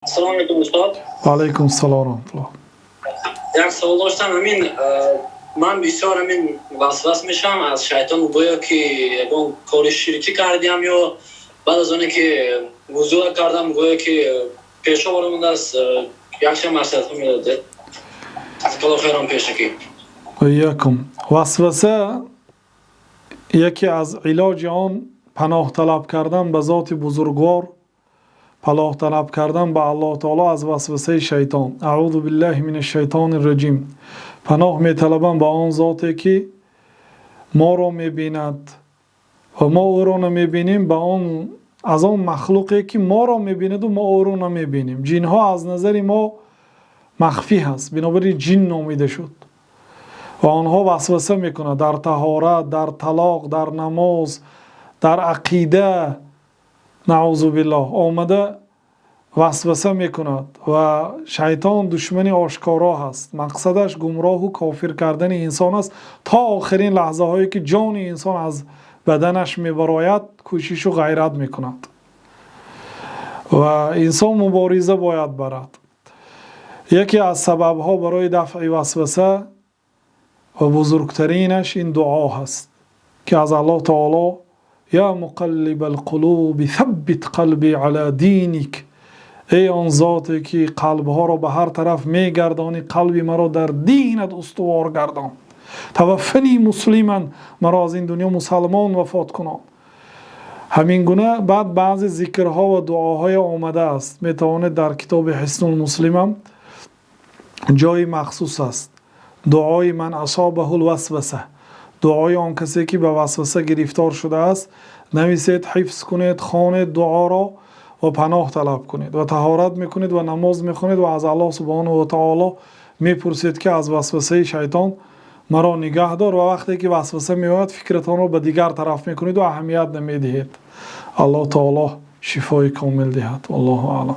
Assalomu alaykum ustoz. Va alaykum assalom va rahmatulloh. یک سوال داشتم من بسیار وسوسه میشم از شیطان گویا که یگان کار شرکی کردیم یا بعد از اونه که وضوء کردم گویا که پیشا برمونده است یکشم مرسلت میداده از کلا خیرم پیش کی ایاکم وسوسه یکی از علاج آن پناه طلب کردن به ذات بزرگوار، پناه طلب کردن به الله تعالی از وسوسه شیطان. اعوذ بالله من الشیطان الرجیم. پناه می طلبم به آن ذاتی که ما را می بیند و ما او را نمی بینیم، به آن از آن مخلوقی که ما را می بیند و ما او را نمی بینیم. جن ها از نظر ما مخفی هست، بنابراین جن نامیده شد و آنها وسوسه میکنند در طهارت، در طلاق، در نماز، در عقیده. نعوذ بالله آمده وسوسه میکند و شیطان دشمن آشکارا هست. مقصدش گمراه و کافر کردن انسان است تا آخرین لحظه هایی که جان انسان از بدنش میبراید کوشش و غیرت میکند و انسان مبارزه باید برد. یکی از سبب ها برای دفع وسوسه و بزرگترینش این دعا هست که از الله تعالی یا مقلب القلوب ثبت قلبی علی دینک، ای آن ذاتی که قلبها را به هر طرف میگردانی، قلبی مرا در دینت استوار گردان. توفنی مسلما، مرا از این دنیا مسلمان وفات کنان. همین گونه بعد بعضی ذکرها و دعاهای آمده است، میتوانید در کتاب حصن المسلم جای مخصوص است. دعای من اصابه الوسوسه، دعای آن کسی که به وسوسه گرفتار شده است. نویسید، حفظ کنید، خوانید دعا را و پناه طلب کنید و طهارت میکنید و نماز میخونید و از الله سبحانه و تعالی میپرسید که از وسوسه شیطان مرا نگه دار. و وقتی که وسوسه میآید فکرتان را به دیگر طرف میکنید و اهمیت نمیدهید. الله تعالی شفای کامل دهد. والله اعلم.